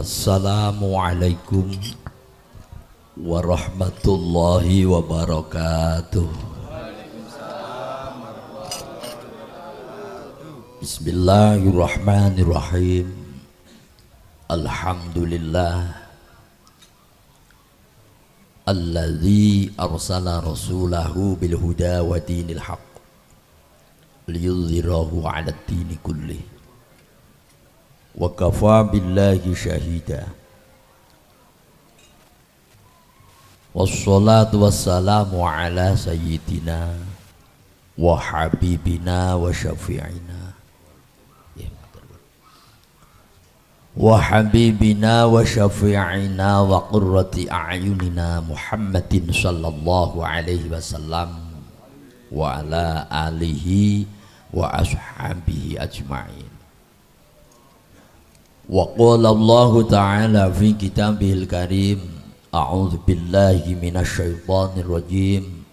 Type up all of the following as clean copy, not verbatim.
Assalamualaikum warahmatullahi wabarakatuh. Bismillahirrahmanirrahim. Alhamdulillah alladzi arsala rasulahu bil huda wa dinil haqq liyudhhirahu 'ala ad-dini kullih wa kafa billahi syahida. Wassalatu wassalamu ala sayyidina wa habibina wa syafi'ina wa habibina wa syafi'ina wa qurrati a'yunina Muhammadin sallallahu alaihi wasallam wa ala alihi wa ashabihi ajma'in. Wa qala Allah ta'ala fi kitabihil karim, a'udzu billahi minasy syaithanir rajim,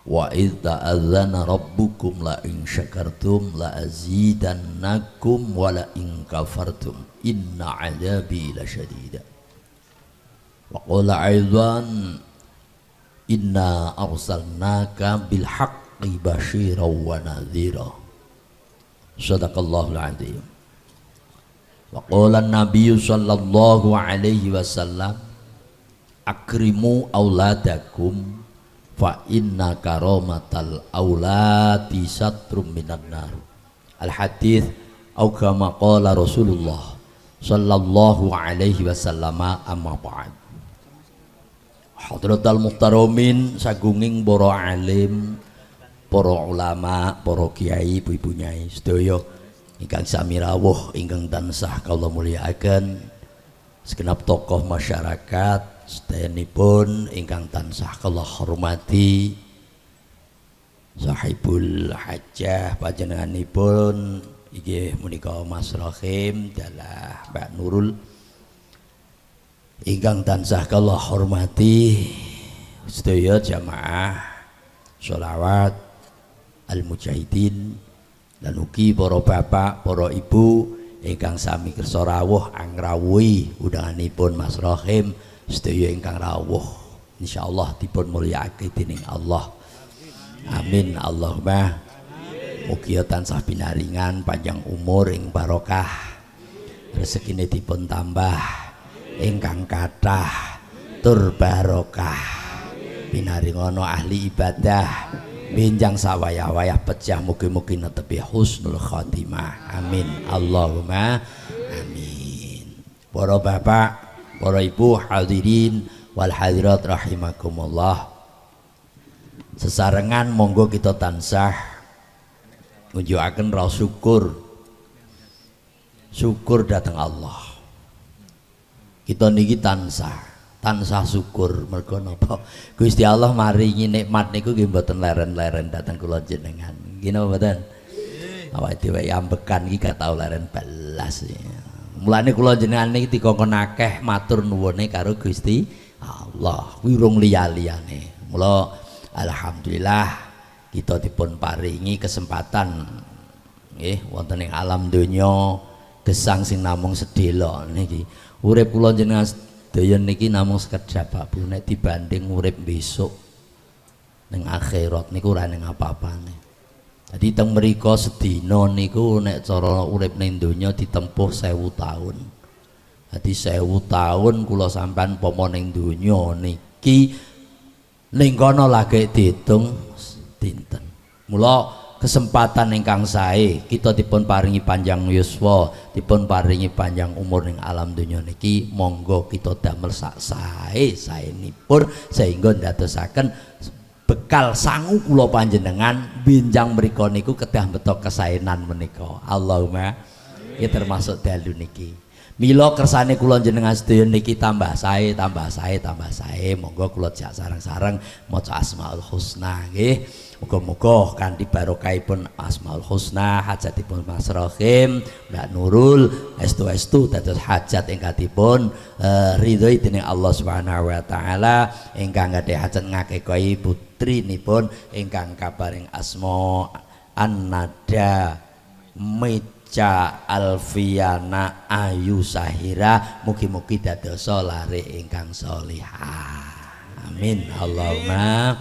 wa idz ta'adzana rabbukum la in syakartum la azidannakum wa la in kafartum inna 'adzabi lasyadid. Wa qala aidan inna arsalnaka bil haqqi basyiran wa nadhira. Shadaqallahul 'azim. Wa qala an-nabiy sallallahu alaihi wasallam, akrimu auladakum fa inna karamatal auladi satrum minan nar. Al hadits au kama qala Rasulullah sallallahu alaihi wasallam, amma ba'd. Hadratal muhtaramin, sagunging para alim, para ulama, para kiai, ibu-ibu nyai sedaya ingkang sami rawuh ingkang tansah kula mulyakaken, segenap tokoh masyarakat sedayanipun ingkang tansah kula hormati, sahibul hajah panjenenganipun inggih menika Mas Rahim dalah Mbak Nurul ingkang tansah kula hormati, sedaya jamaah sholawat al-mujahidin lan ugi para bapak, para ibu ingkang sami kersa rawuh angrawuhi undanganipun Mas Rahim, sedaya ingkang rawuh insyaallah dipun mulyakake dening Allah. Amin Allahumma. Mugi tansah pinaringan panjang umur ing barokah, rezekine dipun tambah ingkang kathah tur barokah, pinaringana ahli ibadah benjang sawayah-wayah pecah, mugi-mugi netepi husnul khotimah. Amin Allahumma amin. Para bapak, para ibu, hadirin wal hadirat rahimakumullah, sesarengan monggo kita tansah nunjukaken rasa syukur datang Allah. Kita niki tansah syukur mergo napa Gusti Allah maringi nikmat niku nggih mboten leren-leren datang kula jenengan. Nggih napa mboten? Awake dhewe ambekan iki gak tau leren belas. Mulane kula jenengan niki dikongkon akeh matur nuwune karo Gusti Allah, wirung liya-liyane. Mula alhamdulillah kita dipun paringi kesempatan nggih wonten ing alam donya gesang sing namung sedhela niki. Urip kula jenengan sedaya niki namung sekedap Bu, nek dibanding urip besok ning akhirat niku ora ning apa-apane. Jadi teng mriku sedina niku nek cara urip ning donya ditempuh 1000 tahun. Jadi 1000 tahun kula sampean pomo ning donya niki ning kono lagi diitung dinten. Mula kesempatan ingkang sae kita dipun paringi panjang yuswa, dipun paringi panjang umur ning alam dunya niki, monggo kita damel sak sae-saenipun sehingga ndadosaken bekal sangu kula panjenengan benjang mriku niku kedah beto kesaenan menika. Allahumma ya termasuk dalu niki. Mila kersane kula jenengan sedaya niki tambah sae, monggo kula jak sareng-sareng maca Asmaul Husna nggih. Muga-muga kanthi barokahipun Asmaul Husna hajatipun Mas Rahim, Mbak Nurul estu-estu dados hajat ingkang dipun ridhoi dening Allah Subhanahu wa taala, ingkang gadhah hajat ngakekahi putrinipun ingkang kabaring asma An-Nada Ca Alfiana Ayu Sahira mugi-mugi dadosa lare ingkang sholihah. Amin Allahumma.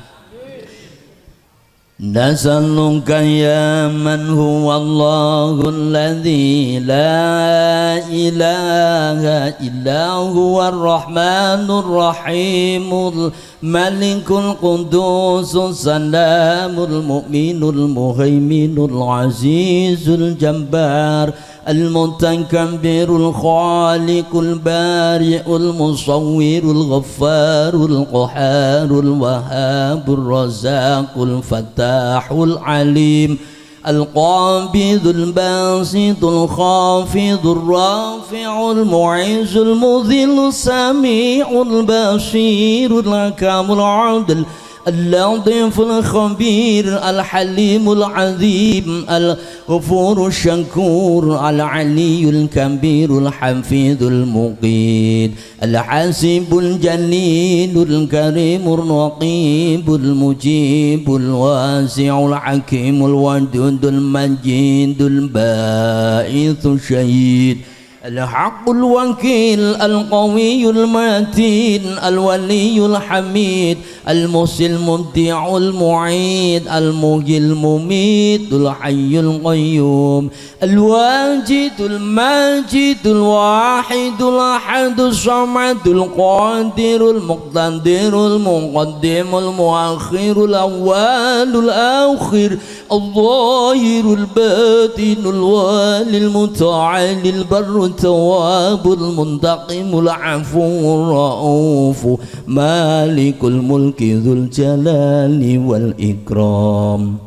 Nasalluka ya man huwa Allahul ladzi la ilaha illa huwa ar-rahmanur rahimul malikul qudusus salamul mu'minul muhaiminul azizul jabbar المتكبر الخالق البارئ المصور الغفار القهار الوهاب الرزاق الفتاح العليم القابض الباسط الخافض الرافع المعز المذل السميع البصير الحكم العدل اللطيف الخبير الحليم العظيم الغفور الشكور العلي الكبير الحفيظ المقيت الحاسب الجليل الكريم الرقيب المجيب الواسع الحكيم الودود المجيد الباعث الشهيد الحق الوكيل القوي المتين الولي الحميد المحيي المبدع المعيد المحيي المميت الحي القيوم الواجد الماجد الواحد الأحد الصمد القادر المقتدر المقدم المؤخر الأول الآخر الظاهر الباطن الوالي المتعالي البر التواب المنتقم العفو الرؤوف مالك الملك ذو الجلال والإكرام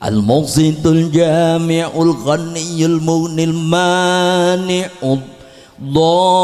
المقسط الجامع الغني المغني المانع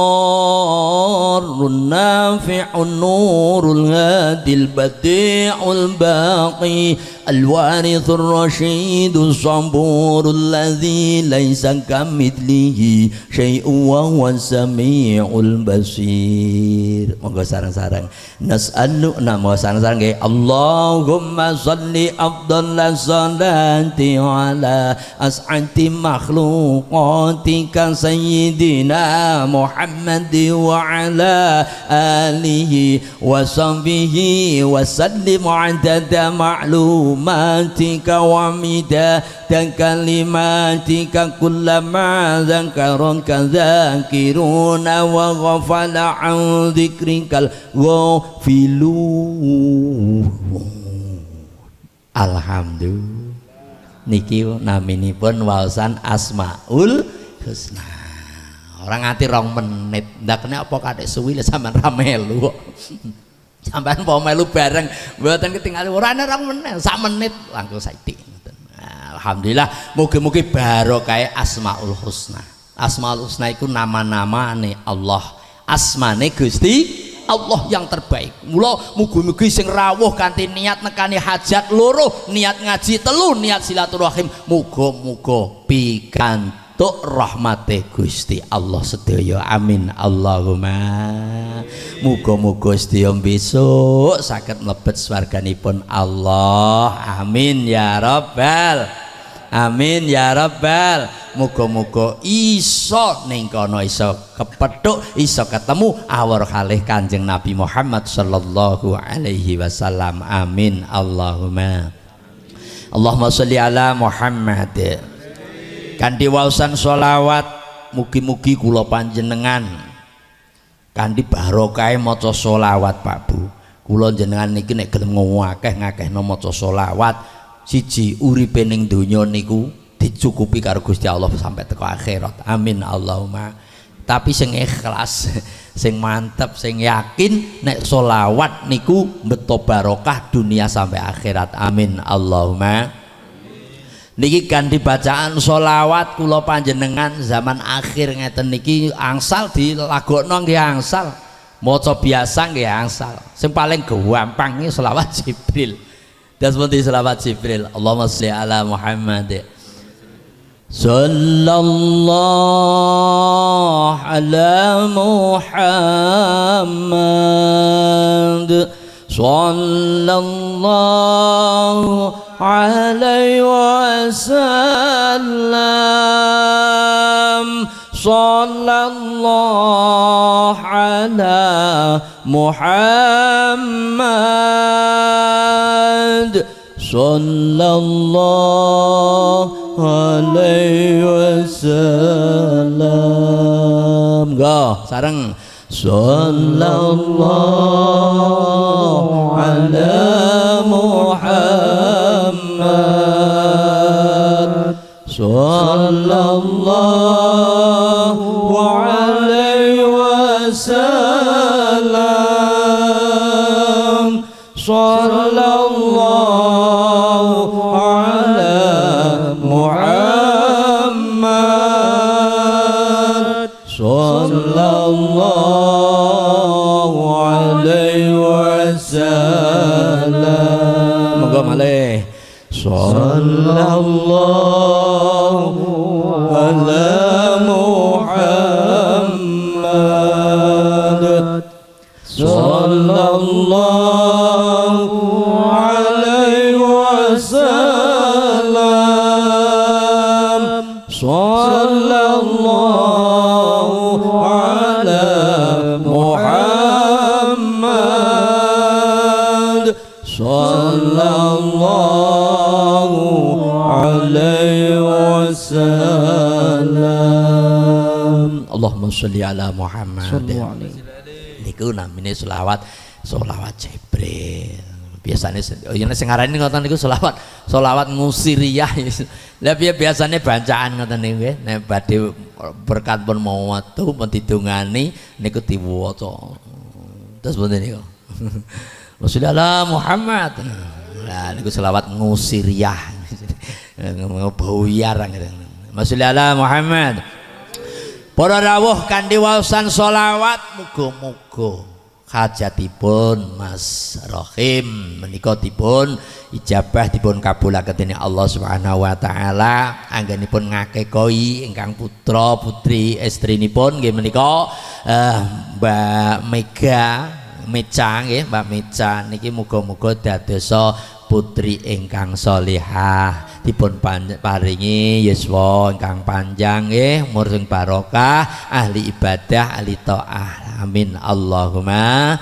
الضار النافع النور الهادي البديع الباقي الوارث الرشيد الصبور الذي ليس كمثله شيء وهو السميع البصير. Monggo sareng-sareng nas'alu namo sareng-sareng Allahumma sholli afdhalas sholati ala as'ati makhluqatika sayyidina Muhammad wa ala alihi wa sahbihi wa sallim adada ma'lumatika wa midada kalimatika kullama dzakaraka dzakiruna wa ghafala an dzikrikal ghafilu. Alhamdulillah niki naminipun waosan Asmaul Husna. Orang nganti 2 menit ndak kena apa kadek suwi le sampean ra melu kok. Sampean apa melu bareng mboten ketinggal ora ana 2 menit, 1 menit langkung saiki. Alhamdulillah mugi-mugi barokah Asmaul Husna. Asmaul Husna iku nama-namane Allah, asmane Gusti Allah yang terbaik. Mula mugi-mugi sing rawuh kanthi niat nekani hajat loro, niat ngaji 3, niat silaturahim, muga-muga pikantuk rahmate Gusti Allah sedaya. Amin Allahumma. Muga-muga sedaya besok saged mlebet swarganipun Allah. Amin ya rabbal amin ya rabbal. Muga-muga iso ning kono iso kepethuk, iso ketemu awar kalih Kanjeng Nabi Muhammad sallallahu alaihi wasallam. Amin Allahumma. Allahumma sholli ala Muhammad. Kanthi waosan sholawat mugi-mugi kula panjenengan kanthi barokah maca sholawat Pak Bu. Kula jenengan niki nek gelem ngakeh-ngakehno maca sholawat, siji uripe ning donya niku dicukupi karo Gusti Allah sampai teko akhirat. Amin Allahumma. Tapi sing ikhlas, sing mantep, sing yakin nek sholawat niku beto barokah dunia sampai akhirat. Amin Allahumma. Niki kan dibacaan sholawat kula panjenengan zaman akhir ngeten niki angsal dilagokno nggih angsal, maca biasa nggih angsal. Sing paling gampang iki sholawat Jibril. Dan seperti sholawat Jibril. Allahumma sholli ala Muhammad. Sallallahu ala Muhammad. Sallallahu alaihi wasallam. sallallahu ala Muhammad sallallahu alaihi wasallam. Go sareng sallallahu ala Muhammad sallallahu alaihi wasallam sallallahu ala Muhammad sallallahu alaihi wasallam. Moga malih sallallahu ala Muhammad sallallahu alaihi wasallam sallallahu ala Muhammad sallallahu alaihi wasallam. Allahumma sholli ala Muhammad. Niku namine selawat Jibril. Biasanya sing ngarani ngoten niku selawat ngusiriyah. Lah piye biasane bacaan ngoten niku nggih. Nek badhe berkat pun mau watu pun didongani niku diwaca. Terus mboten niku. Rasulullah Muhammad. Lah niku selawat ngusiriyah. Buyar ngoten. Rasulullah Muhammad. Para rawuh kanthi waosan selawat muga-muga hajatipun Mas Rohim menika dipun ijabah dipun kabulaken dening Allah Subhanahu wa taala anggenipun ngakekoi ingkang putra putri estrinipun nggih menika Mbak Meca nggih Mbak Meca niki muga-muga dadosa putri ingkang sholihah dipun paringi yuswa ingkang panjang nggih umur sing barokah ahli ibadah ahli taat amin Allahumma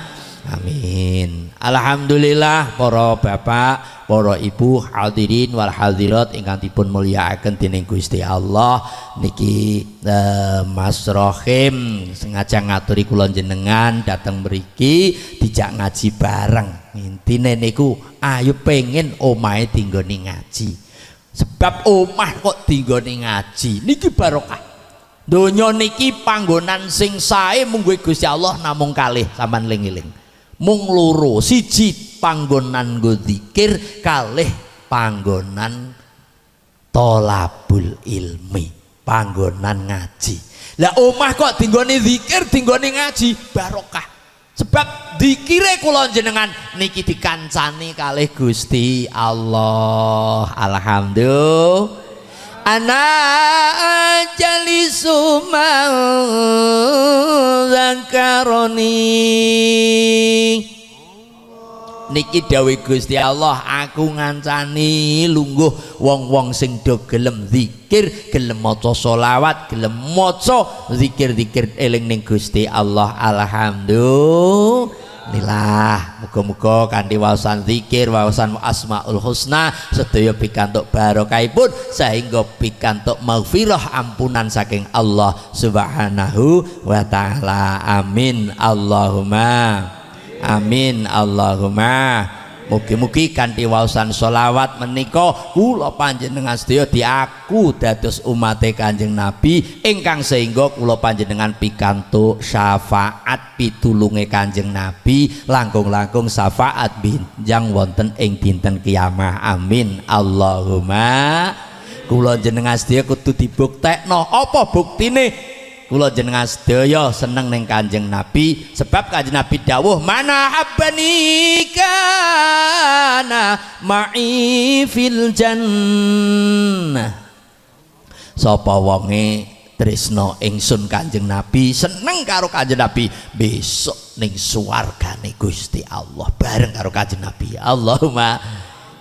amin. Alhamdulillah para bapak para ibu hadirin wal hadirat ingkang dipun mulyakaken dening Gusti Allah niki Mas Rohim sengaja ngaturi kula jenengan dateng mriki dijak ngaji bareng. Intine niku ayo pengen omahe dinggoni ngaji. Sebab omah kok dinggoni ngaji niki barokah. Donya niki panggonan sing sae munggo Gusti Allah namung kalih sampean ling-eling. Mung loro, siji panggonan nggo zikir, kalih panggonan tolabul ilmi, panggonan ngaji. Lah omah kok dinggoni zikir, dinggoni ngaji barokah. Sebab dikire kula jenengan niki dikancani kalih Gusti Allah. Alhamdulillah. Ana jalisu man zakaroni niki dawuh Gusti Allah aku ngancani lungguh wong-wong sing do gelem zikir gelem maca selawat gelem maca zikir-zikir eling ning Gusti Allah. Alhamdulillah. Muga-muga kanthi waosan zikir waosan asmaul husna sedaya pikantuk barokahipun sehingga pikantuk maghfirah ampunan saking Allah Subhanahu wa taala. Amin Allahumma amin Allahumma. Mugi-mugi kanthi waosan selawat menika kula panjenengan sedaya diaku dados umate Kanjeng Nabi ingkang sehingga kula panjenengan pikantuk syafaat pitulunge Kanjeng Nabi langkung-langkung syafaat binjang wonten ing dinten kiamah. Amin Allahumma. Kula jenengan sedaya kudu dibuktekno apa buktine kula jenengan sedaya seneng ning Kanjeng Nabi sebab Kanjeng Nabi dawuh mana habbani kana ma'i fil jannah. Sapa wonge tresna ingsun Kanjeng Nabi seneng karo Kanjeng Nabi besok ning swargane Gusti Allah bareng karo Kanjeng Nabi. Allahumma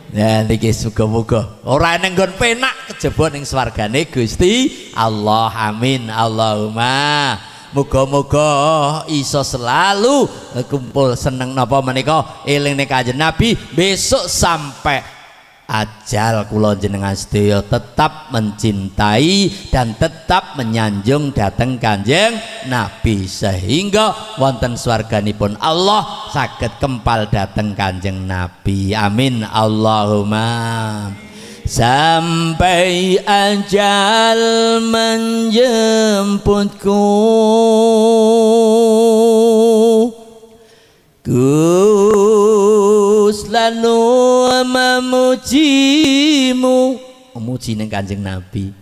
Ya niki muga-muga ora ning nggon penak kejaba ning swargane Gusti Allah. Amin Allahumma. Muga-muga iso selalu kumpul seneng napa menika eling ning Kanjeng Nabi. Besok sampai ajal kula jenengan sedaya tetap mencintai dan tetap menyanjung dhateng Kanjeng Nabi sehingga wonten swarganipun Allah saged kempal dhateng Kanjeng Nabi. Amin Allahumma. Sampai ajal menjemputku, Gus lalu memujimu, memuji ning Kanjeng Nabi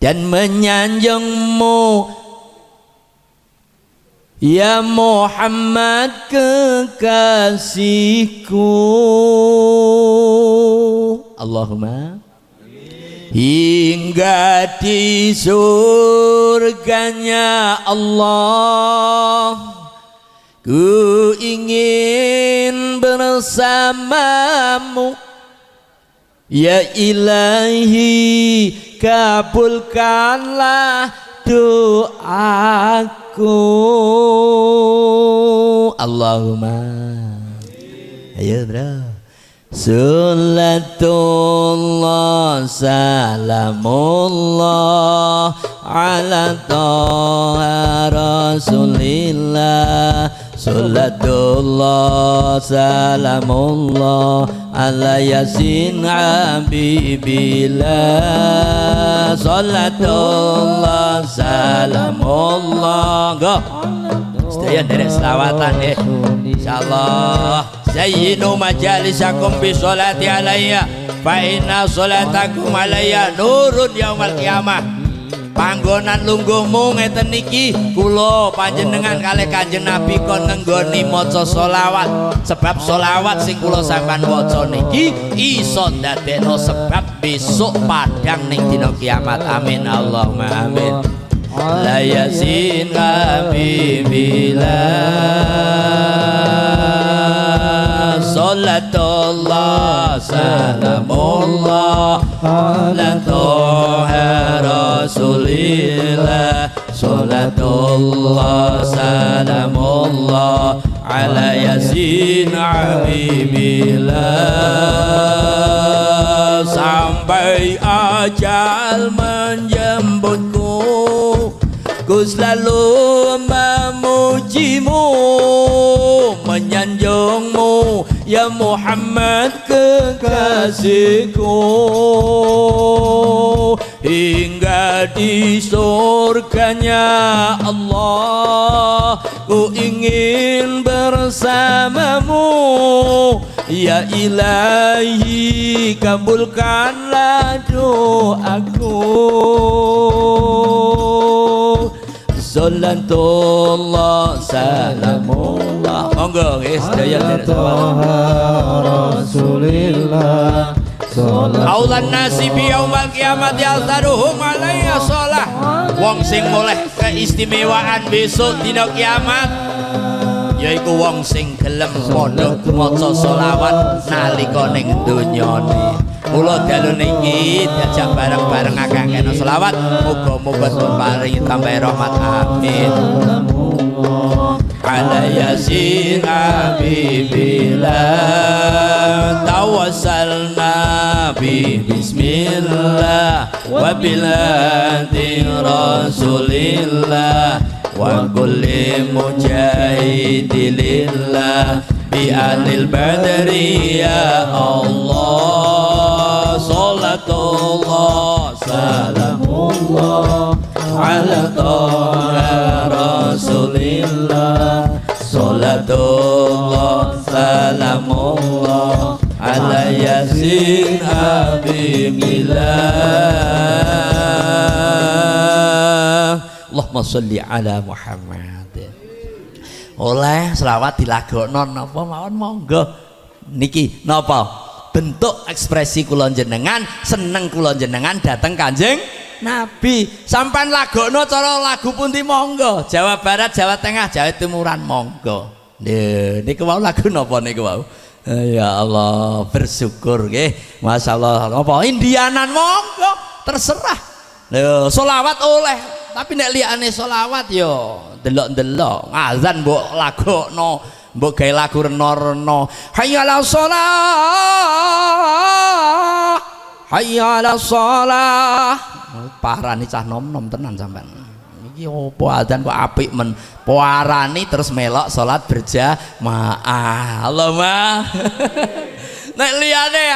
dan menyanjungmu ya Muhammad kekasihku. Allahumma hingga di surganya Allah ku ingin bersamamu ya Ilahi, kabulkanlah doaku. Allahumma. Ayo bro. Salatullah salamullah ala taha rasulillah. Salatullah salamullah ala yasin habibillah. Salatullah salamullah. Go sedaya derek selawatan nggih insyaallah. Zayyinu majalisakum bi sholati alayya fa inna sholatakum alayya nurun yaumal qiyamah. Panggonan lungguhmu ngeten niki kula panjenengan kalih Kanjeng Nabi kon ngenggoni maca selawat, sebab selawat sing kula sampean waca niki iso ndadekno sebab besok padang ning dina kiamat. Amin Allahumma amin. La yasin habibillah. Salatullah salamullah ala taha rasulillah. Salatullah salamullah ala yasin habibillah. Sampai ajal menjemputku, ku selalu memujimu, menyanjungmu ya Muhammad kekasihku. Hingga di surganya Allah ku ingin bersamamu ya Ilahi, kabulkanlah doaku. Salatullah salamullah. Monggo nggih sedaya Rasulillah. Aulan nasi bi yaumal kiamat yaltaruhum alayya shalah. Wong sing oleh keistimewaan besok dina kiamat yaiku wong sing gelem padha maca selawat nalika ning donyane. Mula dalu niki diajak bareng-bareng akeh-akeh selawat, muga-muga Tuhan paringi tambah rahmat. Amin. Ala yasin habibillah tawassalna bi bismillah wa biladi rasulillah wa kulli mujahidilillah bi alil badri ya Allah. Salatullah salamullah ala taha rasulillah. Salatullah salamullah ala yasin habibillah. Allahumma sholli ala Muhammad. Oleh selawat dilagokno napa mawon monggo niki napa bentuk ekspresi kula jenengan seneng kula jenengan dateng Kanjeng Nabi. Sampan lagokno cara lagu pundi monggo, Jawa Barat, Jawa Tengah, Jawa Timuran monggo. Nggih niku wau lagu napa niku wau? Ya Allah, bersyukur nggih. Masyaallah. Apa indianan monggo, terserah. Lho, selawat oleh, tapi nek liyane selawat yo delok-delok. Azan mbok lagokno, mbok gawe lagu reno-reno. Hayya 'alas shalah. Hayya 'alas shalah. Parani cah nom-nom tenan sampean. Iki opo adzan kok apik men. Puarani terus melok salat berjamaah. Allahumma. Nek liyane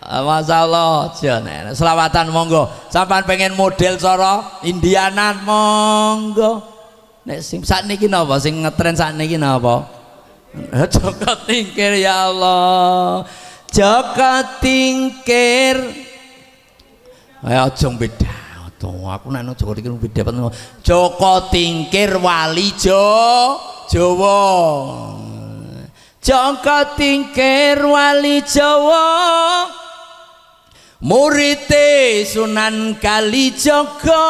masyaallah jane. Selawatan monggo. Sampeyan pengen model cara indianan monggo. Nek sing sakniki napa sing ngetren sakniki napa? Joko tingkir ya Allah. Joko tingkir. Ayo aja beda. Tuh, aku nek Joko tingkir beda banget. Joko tingkir wali Jawa. Joko tingkir wali Jawa. Murite Sunan Kalijaga.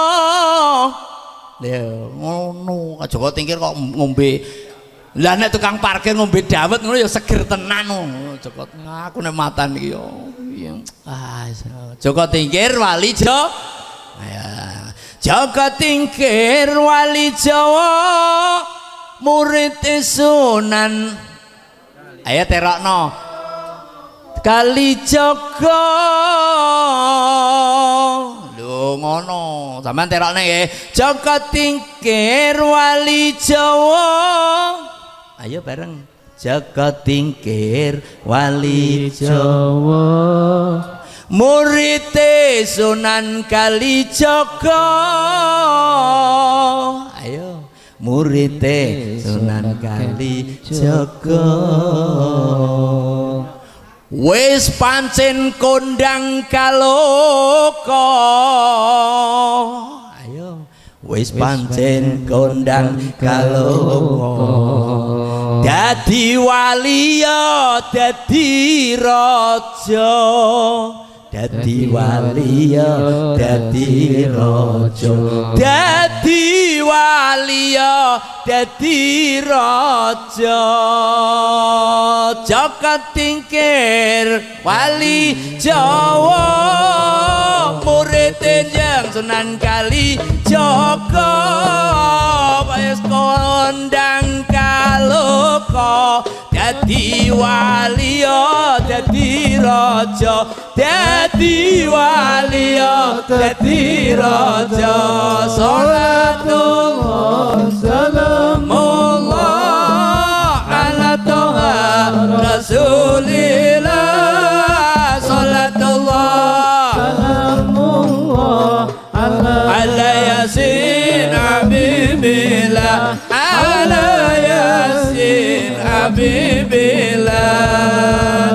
Lha ngono, Joko tingkir kok ngombe. Lah nek tukang parkir ngombe dawet ngono ya seger tenan ngono. Joko aku nek matan iki yo. Joko tingkir wali Jawa. Joko tingkir wali Jawa murid Sunan ayo terokno Kalijaga lho ngono sampean terokne nggih Joko tingkir wali Jawa ayo bareng Joko tingkir wali Jawa murite Sunan Kalijaga ayo murite Sunan Kalijaga wis pancen kondang kaloka ayo wis pancen kondang kaloka dadi wali ya dadi raja dadi wali ya dadi raja dadi wali ya dadi raja Joko tingkir wali Jawa murid Jenjang Sunan Kalijaga wis kondang kaloka dadi wali ya dadi raja dadi wali ya dadi raja salatullah salamullah ala toha rasulillah salatullah salamullah ala yasin habibillah ala yasin habibillah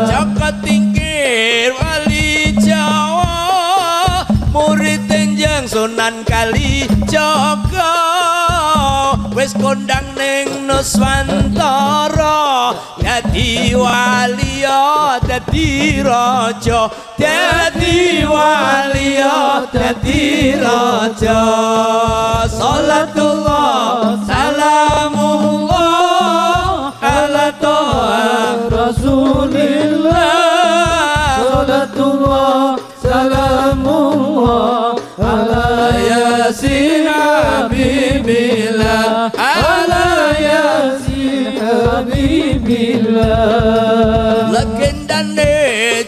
Joko tingkir wali Jawa murid Jenjang Sunan Kalijaga wis kondang ning Nuswantara dadi wali ya dadi raja dadi wali ya dadi raja salatullah salamullah ala toha rasulillah salatullah salamullah ala yasin habibillah ala yasin habibillah legendane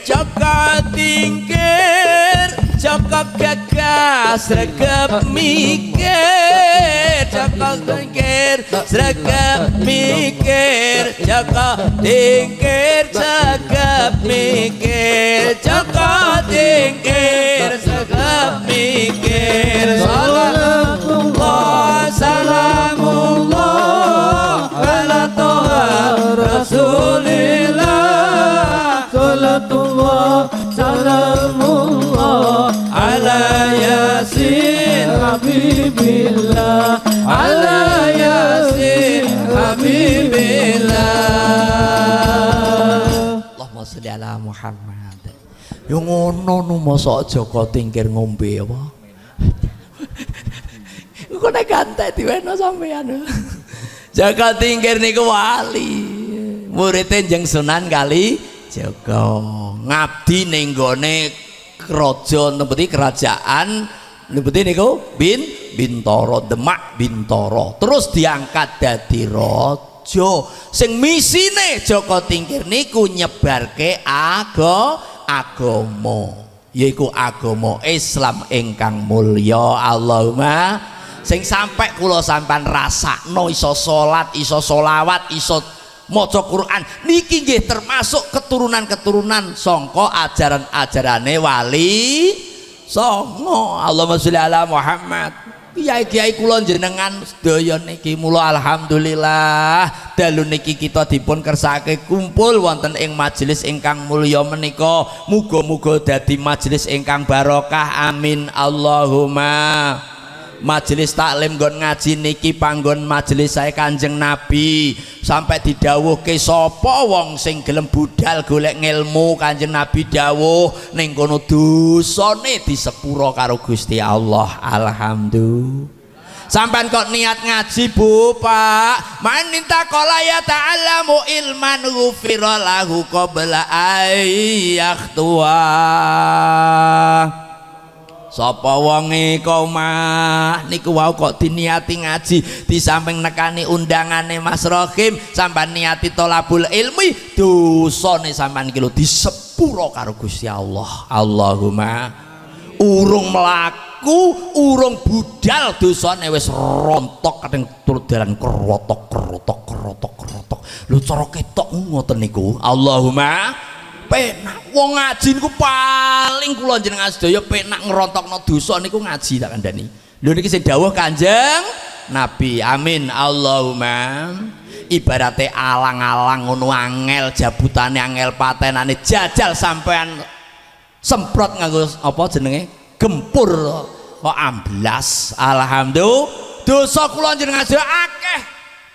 Joko tingkir Joko gagas sregep mikir Joko tingkir sregep mikir Joko tingkir sregep mikir Joko tingkir sregep mikir salamullah salamullah ala toha rasulillah salatullah salamullah ala yasin habibillah ala yasin habibillah Allahumma sholli ala Muhammad yo ngono nu mosok Joko tingkir ngombe apa kok nek gantek diweno sampean Joko tingkir niku wali muridé njeng Sunan Kalijaga ngabdi ning gone raja nembeti kerajaan nembeti niku Bintara Demak Bintara terus diangkat dadi raja sing misine Joko Tingkir niku nyebarke agama yaiku agama Islam ingkang mulya. Allahumma sing sampai kula sampean rasakno iso salat iso sholawat iso maca Quran niki nggih termasuk keturunan-keturunan sangka ajaran-ajarane Wali Songo. Allahumma sholli ala Muhammad. Kiai-kiai kula jenengan sedaya niki mula alhamdulillah dalu niki kita dipun kersake kumpul wonten ing majelis ingkang mulya menika muga-muga dadi majelis ingkang barokah amin Allahumma. Majelis taklim nggon ngaji niki panggon majelis saya Kanjeng Nabi sampai didhawuhke sapa wong sing gelem budal golek ngilmu Kanjeng Nabi dawuh ning kono dosane disepuro karo Gusti Allah. Alhamdulillah. Sampai kok niat ngaji Bu Pak man intakola ya ta'alamu ilman ghufira lahu qabla ayyaktua. Sapa wonge mah niku wau kok diniati ngaji di samping nekani undangane Mas Rohim sampean niati tolabul ilmi dosane sampean iki lho disepuro karo Gusti Allah. Allahumma urung mlaku urung budal dosane wis rontok kadang turut dalan kerotok lho cara ketok ngoten niku. Allahumma penak wong ngaji niku paling kula jenengan sedaya penak ngerontokno dosa niku ngaji tak kandhani. Lho niki sing dawuh Kanjeng Nabi. Amin Allahumma. Ibarate alang-alang ngono angel jabutane angel patenane jajal sampean semprot nganggo apa jenenge gempur kok amblas. Alhamdulillah dosa kula jenengan sedaya akeh.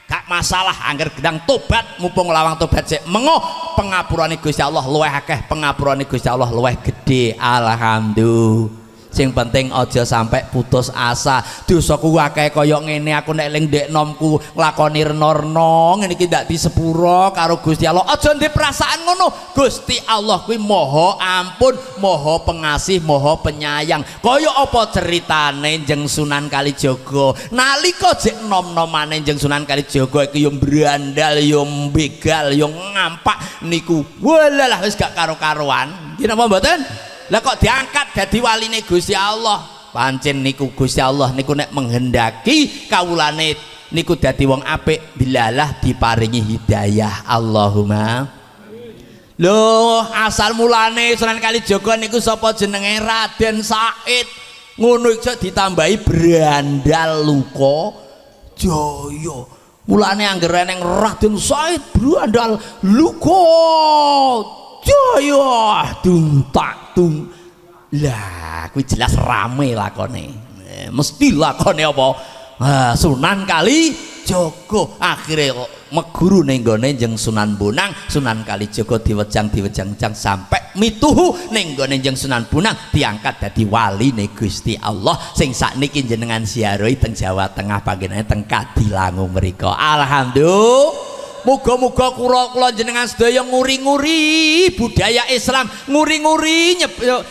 Gak masalah angger gedang tobat mumpung lawang tobat sik mengoh pengapurane Gusti Allah luwih akeh pengapurane Gusti Allah luwih gedhe. Alhamdulillah. Sing penting aja sampai putus asa. Dosaku akeh kaya ngene aku nek eling ndek nomku nglakoni rena-rena ngene iki ndak disepuro karo Gusti Allah. Aja ndek perasaan ngono. Gusti Allah kuwi Maha Ampun, Maha Pengasih, Maha Penyayang. Kaya apa ceritane Njeng Sunan Kalijaga. Nalika jek nom-nomane Njeng Sunan Kalijaga iki yo brandal, yo begal, yo ngampak niku. Walah wis gak karo-karuan. Nggih napa mboten? Lah kok diangkat dadi waline Gusti Allah. Pancen niku Gusti Allah niku nek menghendaki kawulane niku dadi wong apik bilalah diparingi hidayah. Allahumma. Loh asal mulane Sunan Kalijaga niku sapa jenenge Raden Said. Ngono iso ditambahi Brandal Luka Jaya. Mulane anggere ning Raden Said Brandal Luka Jaya tuntak tung lah kuwi jelas rame lakone mesti lakone apa Sunan Kalijaga akhire kok meguru ning gone Njeng Sunan Bonang Sunan Kalijaga diwejang sampai mituhu ning gone Njeng Sunan Bonang diangkat dadi waline Gusti Allah sing sakniki jenengan siarahi teng Jawa Tengah panggenane teng Kadilangu mriku. Alhamdulillah. Muga-muga kula jenengan sedaya nguri-nguri budaya Islam, nguri-nguri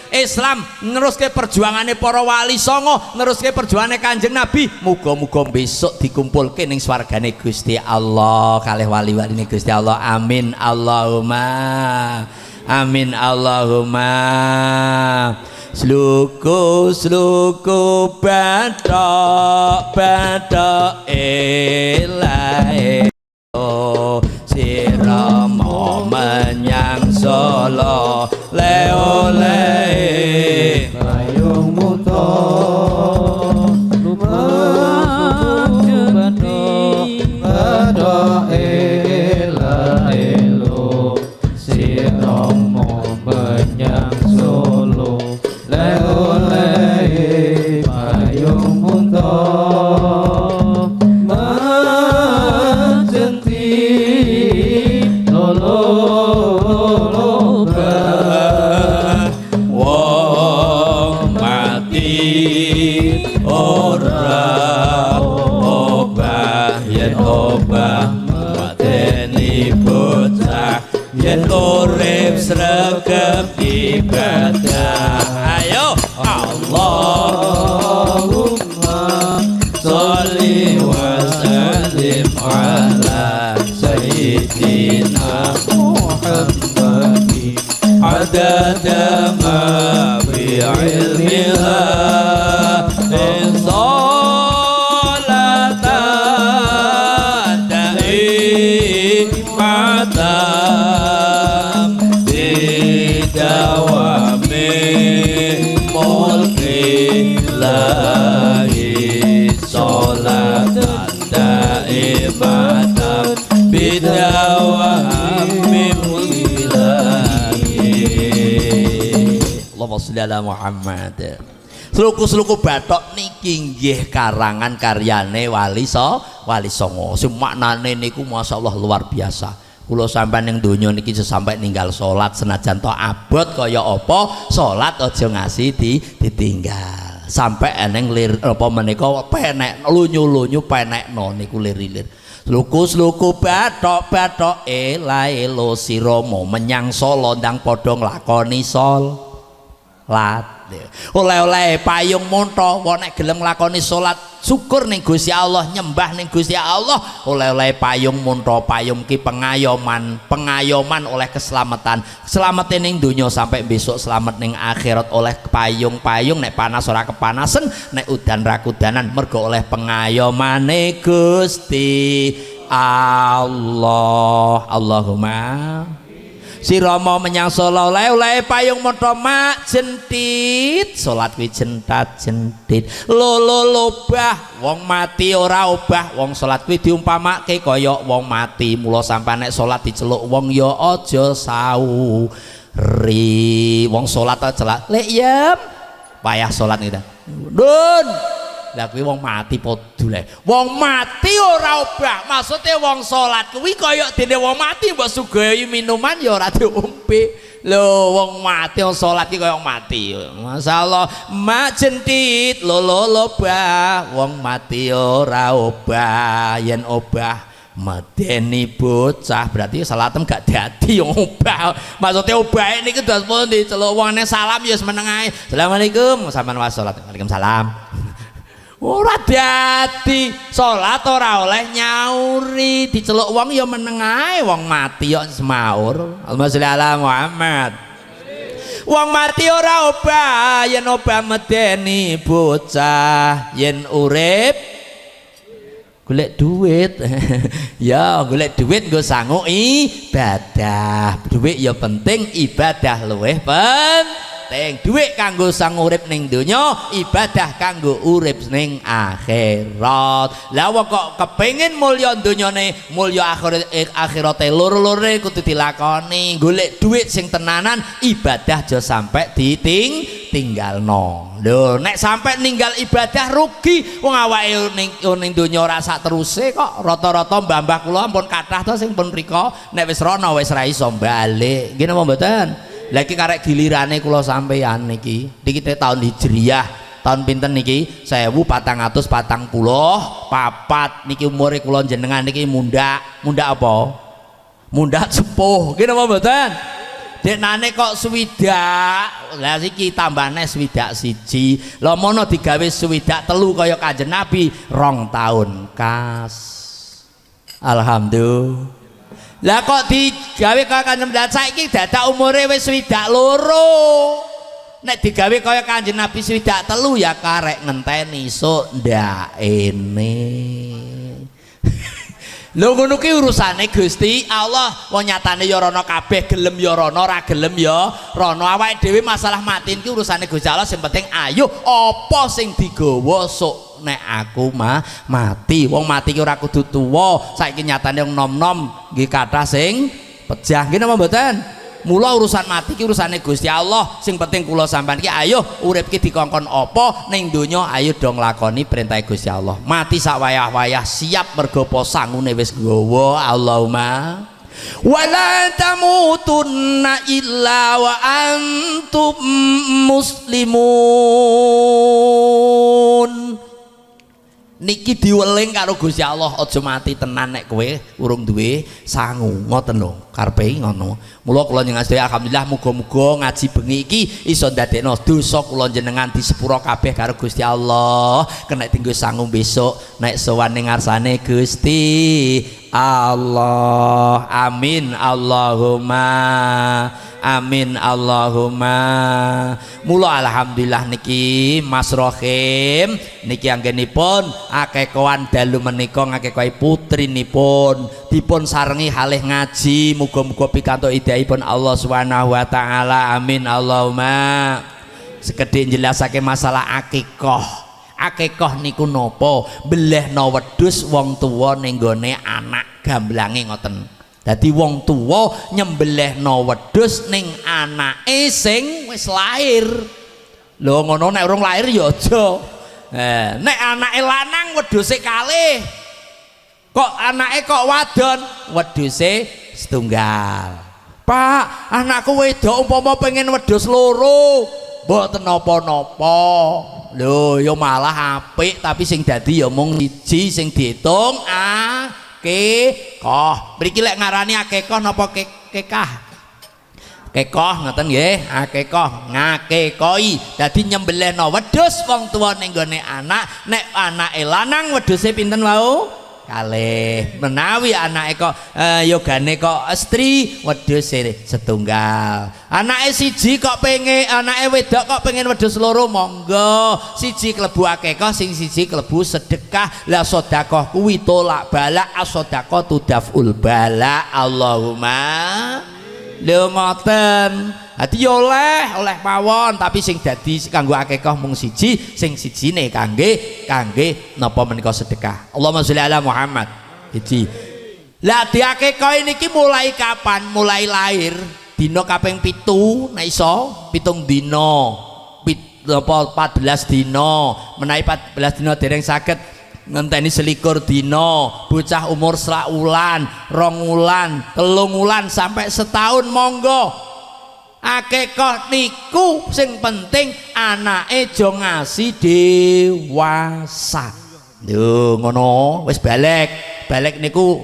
Islam, neruske perjuangane para wali songo, neruske perjuangane Kanjeng Nabi. Muga-muga besok dikumpulke ning swargane Gusti Allah kalih wali-waline Gusti Allah. Amin Allahumma. Amin Allahumma. Sluku bathok elae sirama menyang Solo le-ole payung muto bathok elae sirama menyang Solo le-ole payung muto obah yen obah mateni bocah sregep ibadah. Ayo Allahumma sholli wa sallim ala sayyidina Muhammadin adada ma bi ilmiha salatan daimatan bidawami mulki lahi salatan daimatan bidawami mulki lahi. Allahumma sholli ala Muhammad. Sluku-sluku bathok niki nggih karangan karyane Wali Songo. Sing maknane niku masyaallah luar biasa. Kula sampean ning donya niki sampai ninggal salat senajan to abot kaya apa, salat aja ngasih ditinggal. Sampai eneng lir apa menika penek lunyu-lunyu penekno niku lir-lir. Sluku-sluku bathok-bathok elaelo sirama menyang Solo ndang padha nglakoni salat. Oleh-oleh payung monto nek gelem nglakoni salat syukur ning Gusti Allah, nyembah ning Gusti Allah, oleh-oleh payung monto, payung ki pengayoman oleh keselamatan, selamat ning donya sampai besok selamat ning akhirat oleh payung-payung, nek panas ora kepanasan, nek udan ra kudanan, mergo oleh pengayomane Gusti Allah. Allahumma sirama menyang Solo oleh payung monto mak jentit, salat kuwi jentat-jentit lobah wong mati ora obah, wong salat kuwi diumpamake kaya wong mati. Mula sampeyan nek salat diceluk wong ya aja sauri, wong salat celak lek yem payah salat kita dun. Lah kuwi wong mati podule. Wong mati ora obah. Maksude wong salat kuwi kaya dene wong mati mbok sugih minuman ya ora diombe. Lho wong mati wong salat ki kaya wong mati. Masyaallah mak jentit lobah. Wong mati ora obah. Yen obah medeni bocah berarti salatem gak dadi obah. Maksude obah niki dos pundi celuk wong nek salam ya wis meneng ae. Asalamualaikum sampean was salat. Waalaikumsalam. Ora dadi salat ora oleh nyauri, diceluk wong ya meneng ae, wong mati kok semaur. Allahumma sholli ala Muhammad. Wong mati ora obah, yen obah medeni bocah, yen urip golek duit. Ya golek duit nggo sangu ibadah. Duit ya penting, ibadah luwih penting. Duit kanggo sang urip ning donya, ibadah kanggo urip ning akhirat. Lah wong kok kepengin mulya donyane, mulya akhirate loro-lore kudu dilakoni. Golek duit sing tenanan, ibadah aja sampai ditinggalno. Lho nek sampai ninggal ibadah rugi. Wong awake ning donya ora sak teruse kok. Rata-rata mbah-mbah kula ampun kathah to sing pun mriko nek wis rono wis ra iso balik. Nggih napa mboten? Lagi karek gilirane kula sampeyan niki tahun Hijriyah tahun pinten niki 1444 niki umure kula jenengan niki mundak apa? Mundak sepuh. Nggih napa mboten? Deknane kok swidak. Lah iki tambahne swidak siji. Lah mono digawe swidak telu kaya Kanjeng Nabi 2 tahun kas. Alhamdulillah. Lah kok digawe kaya Kanjeng Nabi saiki dadak umure wis 2 nek digawe kaya Kanjeng Nabi 3 ya karek ngenteni sok ndak ene. Lho ngono ki urusane Gusti Allah. Wong nyatane ya rono kabeh, gelem ya rono, ora gelem ya rono. Awake dhewe masalah mati iki urusane Gusti Allah, sing penting ayo apa sing digawa sok nek aku mati. Wong mati ki ora kudu tuwa. Saiki nyatane wong nom-nom nggih kathah sing pejah. Nggih napa mboten? Mula urusan mati ki urusane Gusti Allah. Sing penting kula sampean ki ayo urip ki dikongkon apa ning donya, ayo dong lakoni perintah Gusti Allah. Mati sak wayah-wayah siap mergo apa sangune wis nggawa. Allahumma wala tamutunna illa wa antum muslimun. Niki diweling karo Gusti Allah, aja mati tenan nek kowe urung duwe sangu. Ngoten lho. karepe ngono. Mula kula nyuwun sedaya alhamdulillah muga-muga ngaji bengi iki iso ndadekno dosa kula jenengan disepuro kabeh karo Gusti Allah. Kena tinggo sangu besok nek sowan ning ngarsane Gusti Allah. Amin Allahumma amin Allahumma. Mula alhamdulillah niki Mas Rohim niki anggenipun akekoan dalu menika ngakekohi putrinipun dipun sarengi halih ngaji, muga-muga pikantuk hidayahipun Allah Subhanahu wa taala. Amin Allahumma. Sekedhik njelasake masalah akikah. Akikah niku napa? Belehno wedhus wong tuwa ning gone anak, gamblange ngoten. Dadi wong tuwa nyembelihno wedhus ning anake sing wis lair. Lho ngono nek urung lair ya aja. Nek anake lanang wedhuse kalih. Kok anake kok wadon, wedhuse setunggal. Pak, anakku wedok umpama pengen wedhus loro, mboten napa-napa. Lho ya malah apik, tapi sing dadi ya mung siji sing diitung akikah. Mriki lek ngarani akikah napa kekah? Kekah ngoten nggih, akikah ngakekoi. Dadi nyembelihno wedhus wong tuwa ning gone anak, nek anake lanang wedhuse pinten wau? Kalih. Menawi anake kok yogane kok estri, wedhuse setunggal. Anake siji kok pengen, anake wedok kok pengen wedhus loro, monggo. Siji klebu akikah, sing siji klebu sedekah. La sedekah kuwi tolak balak, as-sedekah tudaful balak. Allahumma lho ngoten. Dadi oleh mawon, tapi sing dadi kanggo akikah mung siji, sing sijine kangge napa menika sedekah. Allahumma sholli ala Muhammad. Siji. Lah di akikah niki mulai kapan? Mulai lahir dina kaping 7 nek iso 7 dina. 14 dina. Menawi 14 dina dereng saged ngenteni 21 dina, bocah umur 1 wulan, 2 wulan, 3 wulan sampai setahun monggo. Akikah niku sing penting anake aja ngasih dewasa. Lho ngono wis balik. Balik niku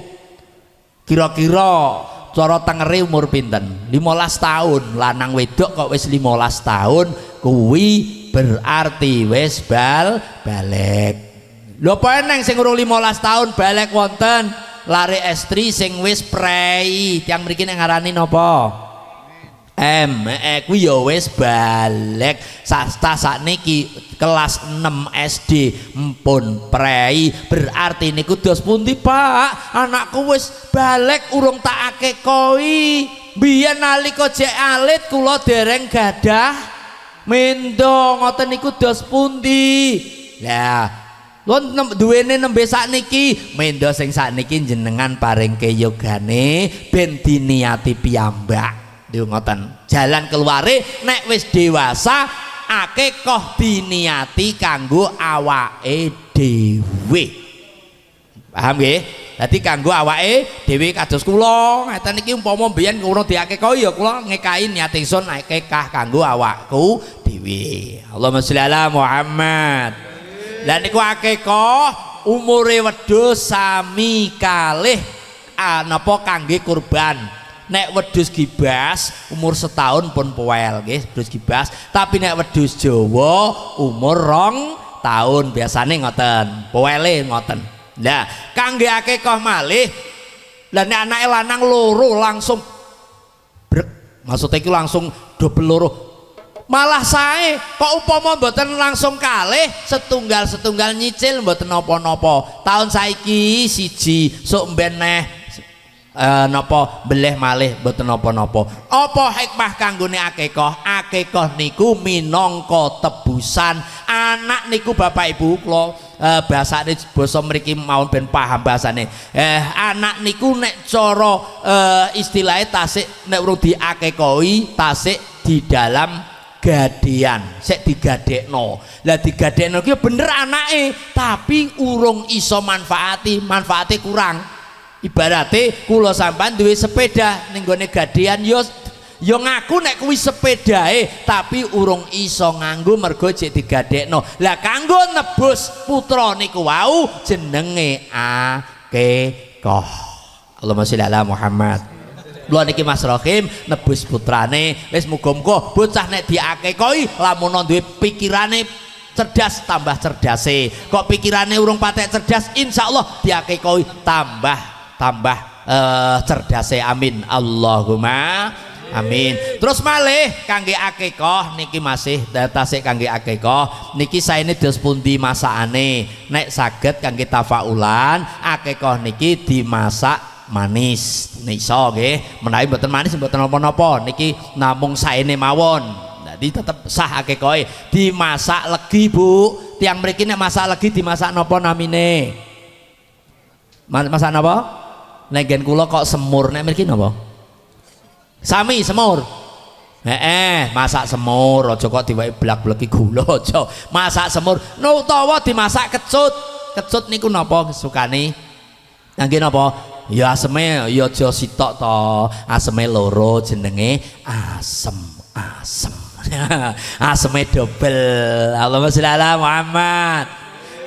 kira-kira cara tengere umur pinten? 15 tahun. Lanang wedok kok wis 15 tahun kuwi berarti wis balik. Lho apa eneng sing urung 15 tahun balik wonten? Lare estri sing wis prei. Tiyang mriki nek ngarani napa? Kuwi ya wis balik. Sasta sakniki kelas 6 SD mpun prei, berarti niku dos pundi Pak? Anakku wis balik urung tak akikoi. Biyen nalika jek alit kula dereng gadah mendo, ngoten niku dos pundi? Lah lon duwene nembe sakniki, mendo sing sakniki jenengan paringke yogane ben diniati piyambak. Ngoten jalan keluare nek wis dewasa akikah diniati kanggo awake dhewe. Paham nggih? Dadi kanggo awake dhewe kados kula ngeten iki umpama mbiyen kula diakikah ya kula ngekahi niat ingsun akikah kanggo awakku dhewe. Allahumma sholli ala Muhammad. Lah niku akikah umure wedhus sami kalih napa kangge kurban. Nek wedhus gibas umur setahun pun poel nggih, wedhus gibas. Tapi nek wedhus Jawa umur 2 tahun biasane ngoten, poele ngoten. Lah kangge akikah malih, lah nek anake lanang loro langsung brek, maksudnya iki langsung double loro. Malah sae kok upama mboten langsung kalih, setunggal nyicil mboten napa-napa. Tahun saiki siji, sok mben neh napa beleh malih mboten napa-napa. Apa hikmah kanggone akikah? Akikah niku minangka tebusan anak niku Bapak Ibu kula bahasane basa mriki mawon ben paham bahasane. Anak niku nek cara istilahnya tasik nek urung diakikahi tasik di dalam gadean, sik digadekno. Lah digadekno ki bener anake, tapi urung iso manfaate kurang. Ibarate kula sampean duwe sepeda ning gone gadean yo ngaku nek kuwi sepedae tapi urung iso nganggo mergo jek digadekno. Lah kanggo nebus putra niku wau jenenge akikah. Allahumma sholli ala Muhammad. Lho niki Mas Rohim nebus putrane wis muga-muga bocah nek diakekoi lamun duwe pikirane cerdas tambah cerdase, kok pikirane urung patek cerdas insyaallah diakekoi tambah cerdase. Amin Allahumma amin. Terus malih kangge akekah niki masih tasik kangge akekah niki saene dos pundi masakane. Nek saged kangge tafaulan akekah niki dimasak manis nisa nggih, menawi mboten manis mboten napa-napa niki namung saene mawon. Jadi tetep sah akekoe dimasak legi Bu. Tiang mriki nek masak legi dimasak napa namine? Masak napa? Nek gen kula kok semur, nek mriki napa? Sami semur. Masak semur, aja kok diwai blak-bleki gula aja. Masak semur, utawa dimasak kecut. Kecut niku napa sukane? Nggih napa? Ya aseme ya aja sitok to, aseme loro jenenge asem. Aseme dobel. Allahumma sholli ala Muhammad.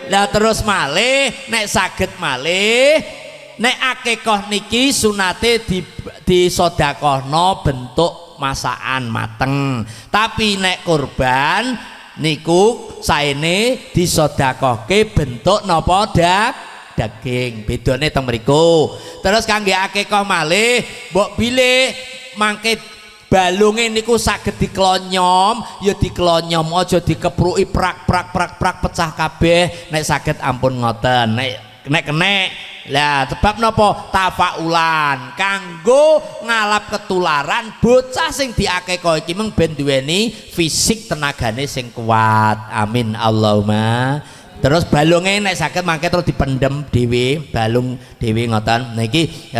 Lah terus malih nek saged malih nek akekah niki sunate disedekahno bentuk masakan mateng. Tapi nek kurban niku saene disedekahke bentuk napa daging. Bedane teng mriku. Terus kangge akekah malih mbok bilih mangke balunge niku saged diklonyom ya diklonyom aja dikepruki prak pecah kabeh. Nek saged ampun ngoten. Nek kenek lah sebab napa tafaulan kanggo ngalap ketularan bocah sing diakekah iki mung ben duweni fisik tenagane sing kuat. Amin Allahumma. Terus balunge nek saged mangke terus dipendem dhewe, balung dhewe ngoten. Niki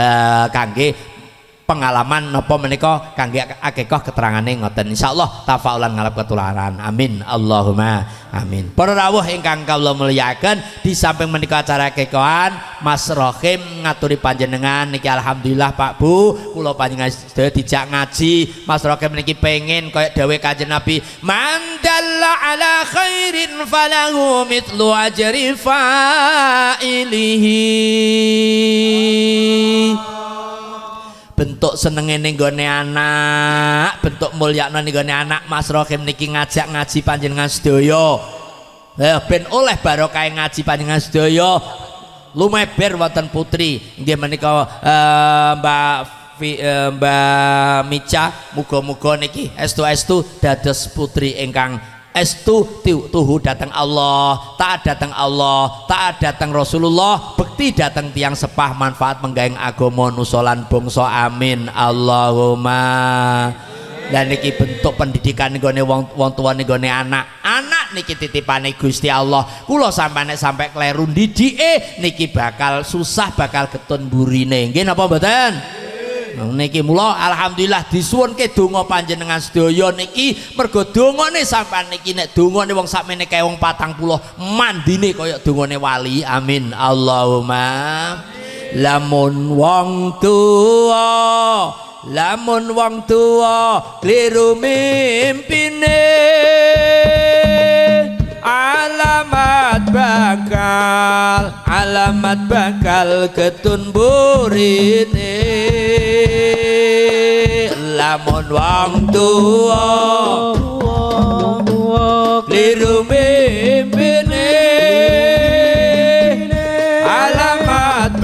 kangge pengalaman napa menika kangge akekah keterangane ngoten. Insyaallah tafaulan ngalap ketularan. Amin Allahumma amin. Para rawuh ingkang kawula mulyakaken, di samping menika acara akekahan Mas Rohim ngaturi panjenengan niki alhamdulillah Pak Bu kula panjenengan sedaya dijak ngaji. Mas Rohim niki pengen kaya dawuh Kanjeng Nabi, man dalla ala khairin falahu mithlu ajri fa'ilihi. Bentuk senenge ning gone anak, bentuk mulyakno ning gone anak Mas Rohim niki ngajak ngaji panjenengan sedaya. Ben oleh barokah ngaji panjenengan sedaya. Lumeber wonten putri nggih menika Mbak Mica, muga-muga niki estu-estu dados putri ingkang estu tuhu datang Allah, taat datang Allah, taat datang Rasulullah, bekti datang tiang sepah, manfaat menggaeng agama nusolan bangsa. Amin Allahumma. Dan niki bentuk pendidikan nggone wong tuwa nggone anak niki titipane Gusti Allah. Kula sampeyan sampai kleru ndidike niki bakal susah, bakal ketun burine. Nggih napa mboten? Niki mula alhamdulillah disuwunke donga panjenengan sedaya niki mergo dongane sampean niki nek dongane wong sakmene kae wong 40 mandine kaya dongane wali. Amin Allahumma. Lamun wong tuwa kliru mimpine alamat bakal ketun burine. Lamun wong tuwa kliru mimpine alamat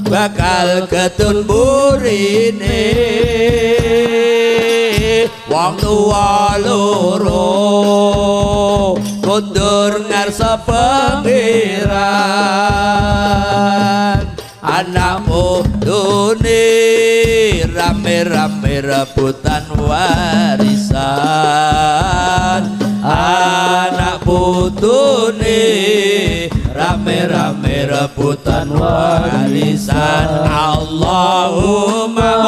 bakal ketun burine. Wong tuwa loro kundur ngarsa pangeran, anak putune rame-rame rebutan warisan. Anak putune rame-rame rebutan warisan. Allahumma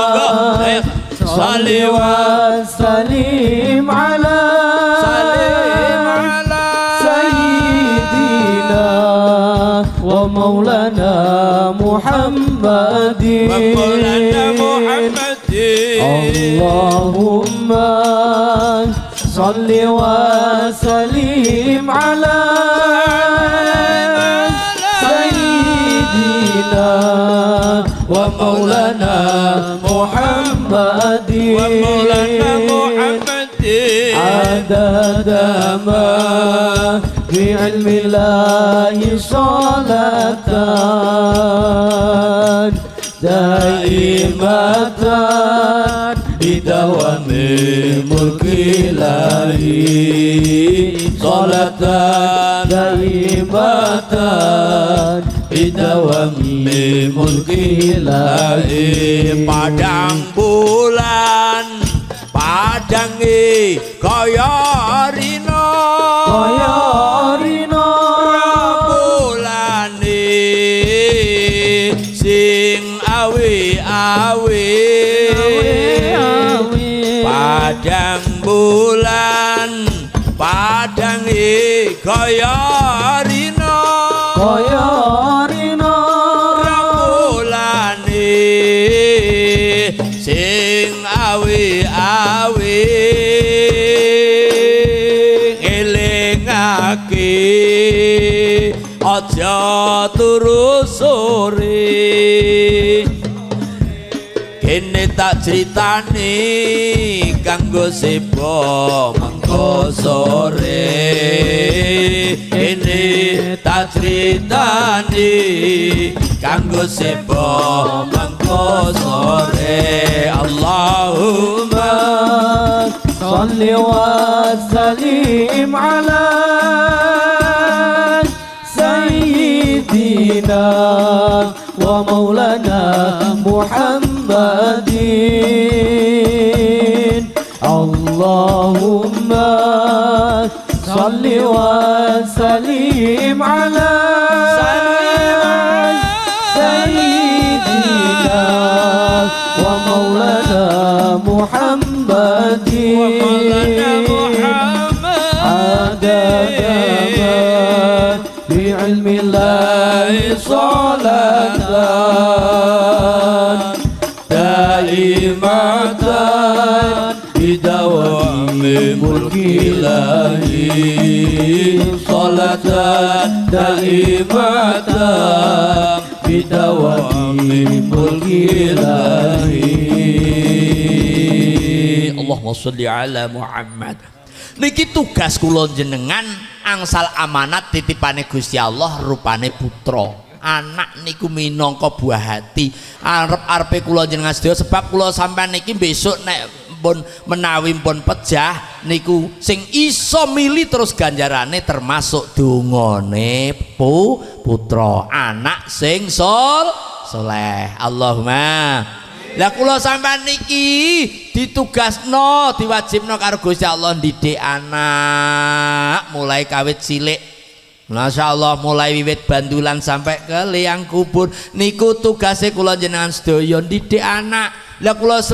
sholli wa sallim ala sayyidina wa maulana Muhammadin. Allahumma sholli wa sallim ala sayyidina wa maulana مولانا محمد عدد ما بعلم الله صلاة دائمة بدوام ملك الله صلاة دائمة بدوام ملك الله. Padang bulan padangi kaya rino bulanne sing awi-awi padang bulan padangi kaya rino bulanne sing awi-awi elingake aja turu sore kene tak critani kanggo sebo mengko sore kene tak critani kanggo sebo mengko sore. Allahumma sholli wa sallim ala sayyidina wa maulana Muhammadin. Allahumma sholli wa sallim ala sayyidina wa maulana Muhammadin. Adada بعلم الله صلاة دائمة بدوام ملك الله صلاة دائمة بدوام ملك الله. Allahumma sholli ala Muhammad. Niki tugas kula jenengan angsal amanat titipane Gusti Allah rupane putra. Anak niku minangka buah hati. Arep-arepe kula jenengan sedaya sebab kula sampean niki besok nek pun menawi pun pejah niku sing iso milih terus ganjarane termasuk dungane putra anak sing soleh. Allahumma. Lah kula sampean niki ditugasno diwajibno karo Gusti Allah ndidik anak mulai kawit cilik. Masyaallah mulai wiwit bandulan sampai ke liang kubur niku tugase kula jenengan sedaya ndidik anak. Lah kula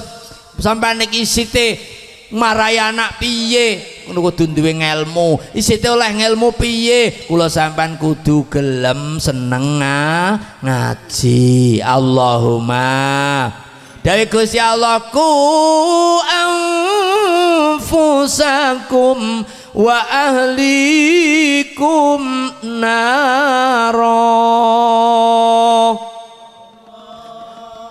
sampean niki sithik marai anak piye kudu duwe ngelmu isite oleh ngelmu piye kula sampean kudu gelem seneng ngaji. Allahumma dari Gusti Allah ku anfusakum wa ahlikum naro.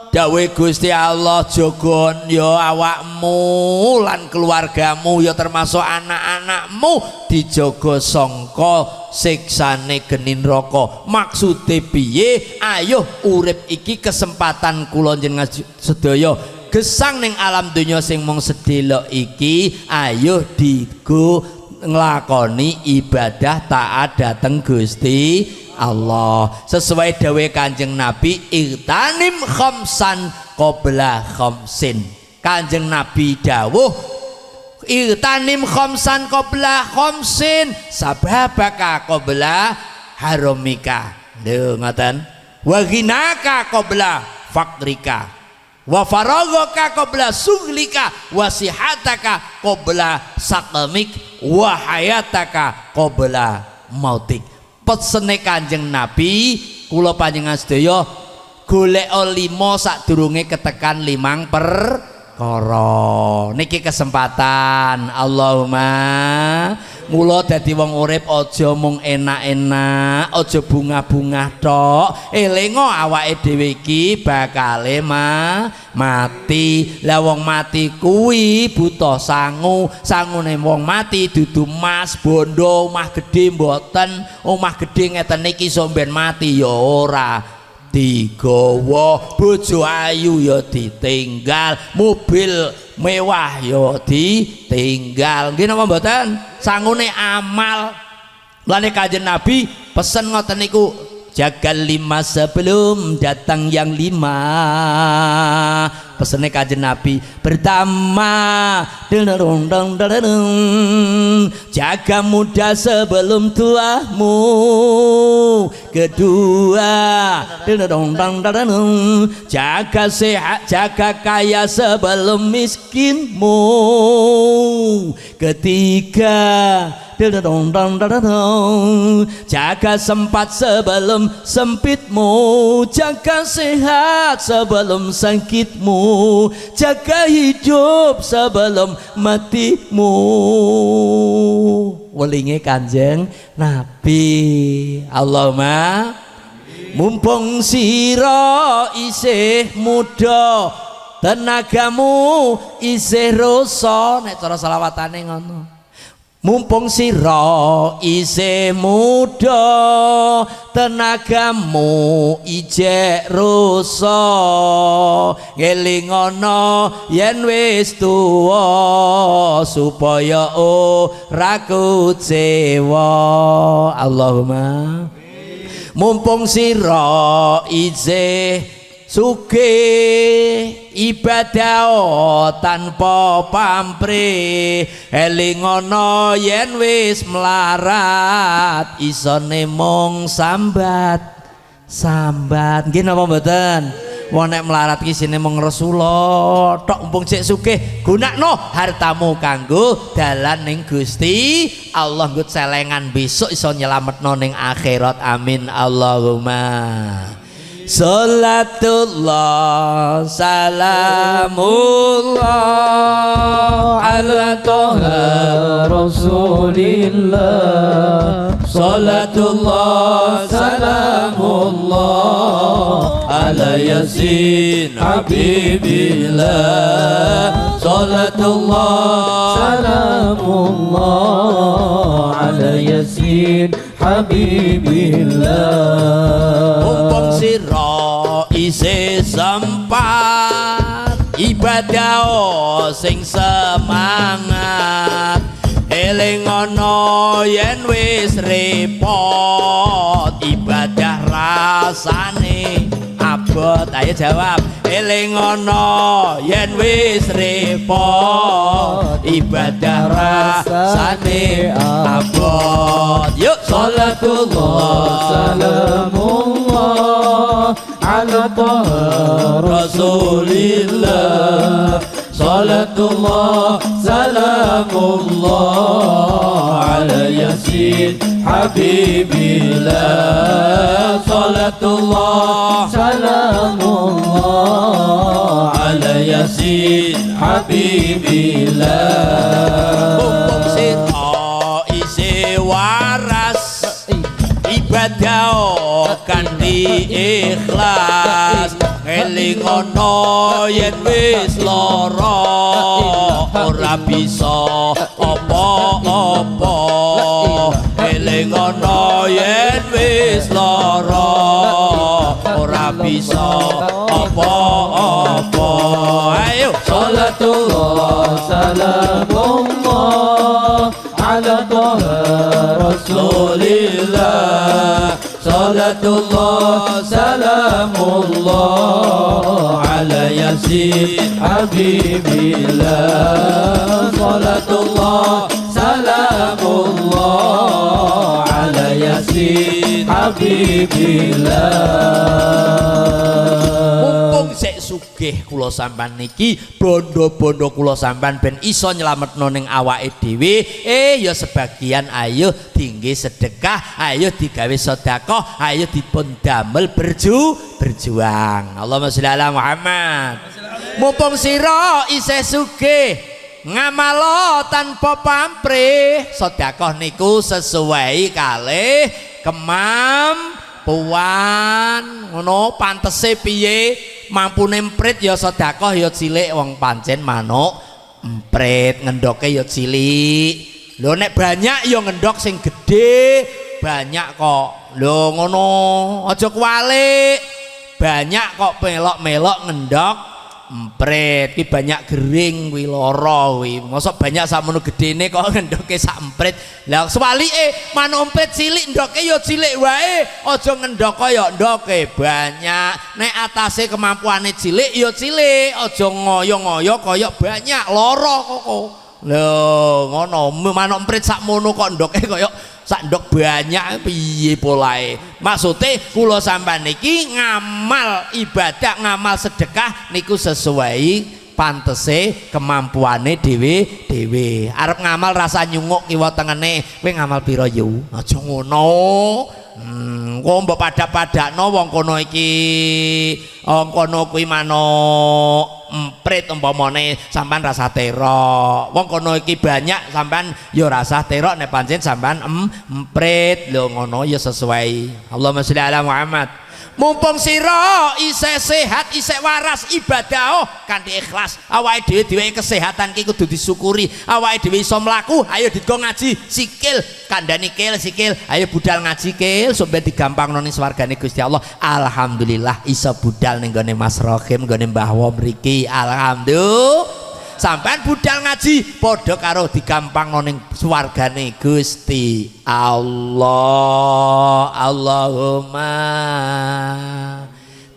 Dawe Gusti Allah jogon yo awakmu lan keluargamu yo termasuk anak-anakmu dijogo sangka siksane geni neraka. Maksude piye? Ayo urip iki kesempatan kula njenengan sedaya gesang ning alam donya sing mung sedelok iki, ayo digo nglakoni ibadah taat dhateng Gusti Allah sesuai dawe Kanjeng Nabi igtanim khamsan qabla khamsin. Kanjeng Nabi dawuh igtanim khamsan qabla khamsin sababaka qabla haramika. Lho ngoten. Wa ghinaka qabla faqrika wa faragaka qabla suglika wa sihataka qabla saqamik wa hayataka qabla mautik. Pesene Kanjeng Nabi kula panjenengan sedaya golek 5 sadurunge ketekan 5 perkara. Niki kesempatan. Allahumma Mula dadi wong urip aja mung enak-enak, aja bungah-bungah tok. Elingo awake dhewe iki bakale mati. Lah wong mati kuwi buta sangu. Sangune wong mati dudu emas, bondo, omah gedhe mboten. Omah gedhe ngeten iki somben mati ya ora digawa, bojo ayu ya ditinggal, mobil mewah ya ditinggal. Nggih napa mboten? Sangune amal. Lane Kanjeng Nabi pesen ngoten niku, jaga 5 sebelum datang yang 5. Pesennya Kanjeng Nabi pertama, jaga muda sebelum tuamu. Kedua, jaga sehat, jaga kaya sebelum miskinmu. Ketiga, jaga sempat sebelum sempitmu, jaga sehat sebelum sakitmu, jaga hidup sebelum matimu. Welinge Kanjeng Nabi. Allahumma mumpung sira isih muda, tenagamu isih rasa. Nek cara selawatane ngono. Mumpung sira isih muda, tenagamu ijek rusa. Ngelingono yen wis tuwa, supaya ora kucewa. Allahumma mumpung sira isih sugih, ibadah tanpa pamrih. Elingono yen wis melarat, isone mung sambat. Nggih napa mboten? Wong nek melarat ki isine mung Rasulullah tok. Mumpung sik sugih, gunakno hartamu kanggo dalan ning Gusti Allah, nggo celengan besok iso nyelametno ning akhirat. Amin Allahumma. Salatullah salamullah ala toha Rasulillah. Salatullah salamullah ala Yasin Habibillah. Salatullah salamullah ala Yasin Habibillah. Mumpung sira isih sempat, ibadah sing semangat. Elingono yen wis repot, ibadah rasane abot. Ayo jawab. Elingono yen wis repot, ibadah rasane abot. Yuk salatullah salamullah ala toha Rasulillah. Salatullah salamullah ala Yasin Habibillah. Salatullah salamullah ala Yasin Habibillah. Mumpung sira isih waras, ibadah kanthi ikhlas. Elingono yen wis lara, ora bisa apa-apa. Elingono yen wis lara, ora bisa apa-apa. Ayo salatullah salamullah ala toha Rasulillah. Salatullah salamullah ala Yasin Habibillah. Salatullah salamullah ala Yasin Habibillah. Mumpung sik sugih kula sampean niki, bondo-bondo kula sampean ben iso nyelametno ning awake dhewe. Ya sebagian ayo tinggi sedekah, ayo digawe sedekah, ayo dipun damel berjuang. Allahumma sholli ala Muhammad. Mumpung sira isih sugih, ngamalo tanpa pamrih sedekah niku sesuai kalih kemampuan ngono pantese piye mampune emprit ya sedekah ya cilik wong pancen manuk emprit ngendoke ya cilik lho nek banyak ya ngendok sing gedhe banyak kok lho ngono aja kuwalik banyak kok melok-melok ngendok emprit ki banyak gering kuwi lara kuwi mosok banyak sakmono gedene kok ngendoke sak emprit lah sewalike manuk emprit cilik ndoke ya cilik wae aja ngendok kaya ndoke banyak nek atase kemampuane cilik ya cilik aja ngoyo-ngoyo kaya banyak lara kok lho ngono manuk emprit sakmono kok ndoke kaya sak ndok banyak piye polae maksude kula sampean niki ngamal ibadah ngamal sedekah niku sesuai pantese kemampuane dhewe arep ngamal rasa nyunguk kiwa tengene kowe ngamal pira yu aja ngono kok mbok padak-padakno wong kono iki kono kuwi manuk emprit umpamane sampean rasa terok wong kono iki banyak sampean ya rasa terok nek pancen sampean emprit lho ngono ya sesuai Allahumma sholli ala Muhammad mumpung sira isih sehat isih waras ibadah kanthi ikhlas awake dhewe diwehi kesehatan ki kudu disyukuri awake dhewe iso mlaku ayo digo ngaji sikil kandhani sikil ayo budal ngaji kil sampe digampangno ning swargane Gusti Allah alhamdulillah iso budal ning gone Mas Rohim gone Mbah Wom mriki alhamdulillah sampean budal ngaji padha karo digampangno ning swargane Gusti Allah Allahumma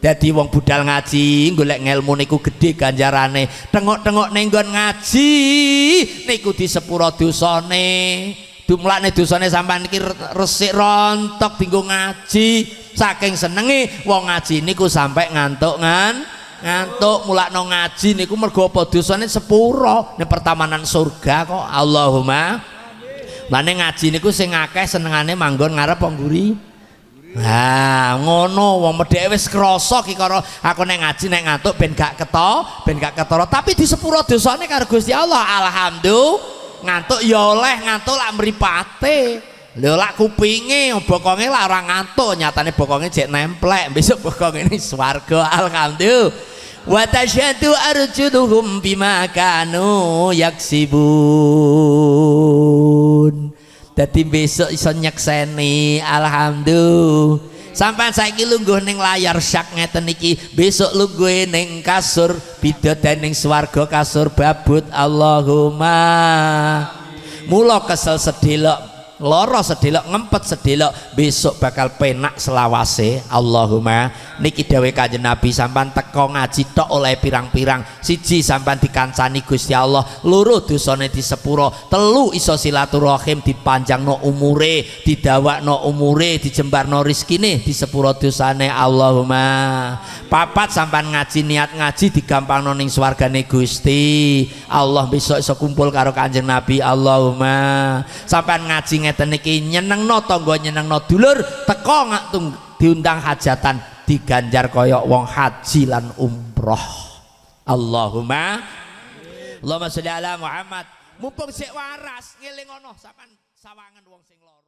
dadi wong budal ngaji golek ngelmu niku gedhe ganjarane tengok-tengok ning nggon ngaji niku disepuro dosane dumlakne dosane sampean iki resik rontok dienggo ngaji saking senenge wong ngaji niku sampai ngantuk mulakno ngaji niku mergo apa dosane sepuro ning pertamanan surga kok Allahumma lane ngaji niku sing akeh senengane manggon ngarep pengguri nah ngono wong medheke wis krasa ki karo aku nek ngaji nek ngantuk ben gak ketara tapi di sepuro dosane karo Gusti Allah alhamdulillah ngantuk ya oleh ngantuk lak mripate lho lak kupinge bokonge lak ora ngantuk nyatane bokonge jek nemplek besok bokonge ini swarga alhamdulillah wa tasyadu arjuduhum bima kanu yaksibun dadi besok iso nyekseni alhamdulillah sampean saiki lungguh ning layar syak ngeten iki besok lungguh ning kasur bidadari ning swarga kasur babut Allahumma mula kesel sedelok loro sedelok ngempet sedelok besok bakal penak selawase Allahumma niki dawuh Kanjeng Nabi sampean teko ngaji tok oleh pirang-pirang siji sampean dikancani Gusti Allah loro dosane disepuro telu iso silaturahim dipanjangno umure didawakno umure dijembarno rezekine disepuro dosane Allahumma papat sampean ngaji niat ngaji digampangno ning swargane Gusti Allah besok iso kumpul karo Kanjeng Nabi Allahumma sampean ngaji ngeten iki nyenengno tangga nyenengno dulur teko diundang hajatan diganjar kaya wong haji lan umroh Allahumma sholli ala Muhammad mumpung sik waras ngeling ana sampean sawangen wong sing lara